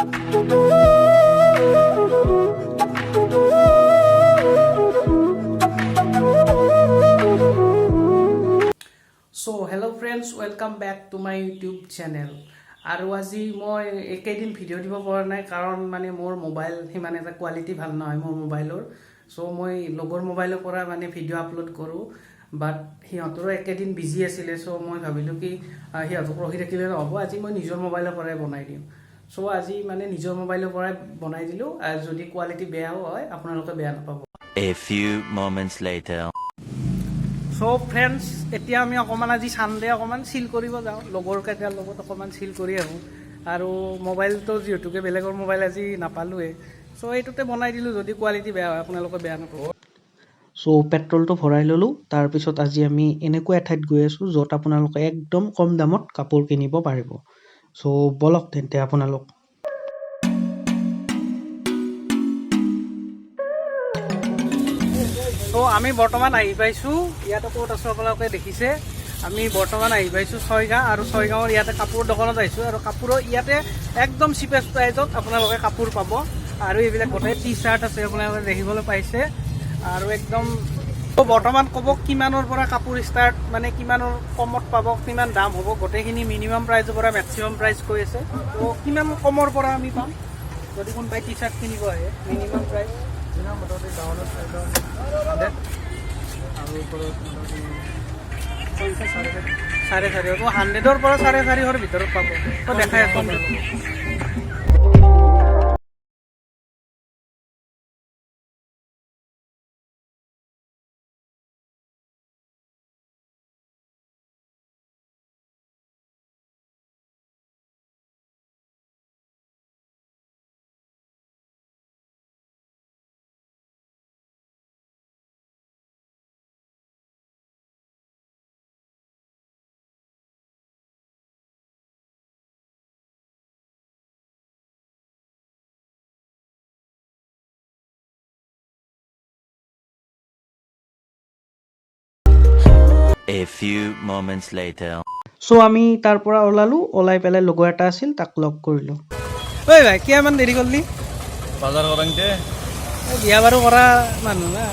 So hello friends, welcome back to my YouTube channel. আৰু আজি মই একেদিন ভিডিঅ' দিব পৰা নাই কাৰণ মানে মোৰ মোবাইল সিমান এটা কোৱালিটি ভাল নহয় মোৰ মোবাইলৰ। সো মই লগৰ মোবাইলৰ পৰা মানে ভিডিঅ' আপলোড কৰোঁ, বাট সিহঁতৰো একেদিন বিজি আছিলে। সো মই ভাবিলোঁ কি সিহঁতক ৰখি থাকিলে নহ'ব, আজি মই নিজৰ মোবাইলৰ পৰাই বনাই দিম। সো আজি মানে নিজৰ মোবাইলৰ পৰাই বনাই দিলোঁ। যদি কোৱালিটি বেয়াও হয় আপোনালোকে বেয়া নাপাব। A few moments later. So friends, এতিয়া আমি অকণমান আজি ছানডে অকণমান চিল কৰিব যাওঁ, লগৰ কেইটাৰ লগত অকণমান চিল কৰি আহোঁ। আৰু মোবাইলটো যিহেতুকে বেলেগৰ মোবাইল আজি নাপালোৱে, সো এইটোতে বনাই দিলোঁ। যদি কোৱালিটি বেয়া হয় আপোনালোকে বেয়া নাপাব। সো পেট্ৰলটো ভৰাই ল'লোঁ। তাৰপিছত আজি আমি এনেকুৱা এঠাইত গৈ আছোঁ য'ত আপোনালোকে একদম কম দামত কাপোৰ কিনিব পাৰিব। সো বলক তেন্তে আপোনালোক। তো আমি বৰ্তমান আহি পাইছোঁ, ইয়াতে ক'ত আছোঁ আপোনালোকে দেখিছে। আমি বৰ্তমান আহি পাইছোঁ ছয়গাঁও, আৰু ছয়গাঁৱৰ ইয়াতে কাপোৰৰ দোকানত আহিছোঁ। আৰু কাপোৰৰ ইয়াতে একদম চিপেষ্ট প্ৰাইজত আপোনালোকে কাপোৰ পাব। আৰু এইবিলাক গোটেই টি চাৰ্ট আছে আপোনালোকে দেখিবলৈ পাইছে। আৰু একদম বৰ্তমান ক'ব কিমানৰ পৰা কাপোৰ ষ্টাৰ্ট, মানে কিমানৰ কমত পাব, কিমান দাম হ'ব, গোটেইখিনি মিনিমাম প্ৰাইজৰ পৰা মেক্সিমাম প্ৰাইজ কৈ আছে। তো কিমান কমৰ পৰা আমি পাম যদি কোনোবাই টি চাৰ্ট কিনিব আহে? মিনিমাম প্ৰাইজ মোটামুটি ডাউনত চাৰে চাৰি হ'ব, 100ৰ পৰা 450ৰ ভিতৰত পাব। তো দেখাই আছোঁ। A few moments later. So আমি তাৰ পৰা ওলাই পেলাই লগৰ এটা আছিল, তাক লগ কৰিলোঁ। ঐ ভাই, কিমান দেৰি কৰিলি? বাজাৰ কৰাংতে বিয়া বাৰু কৰা মানুহ না।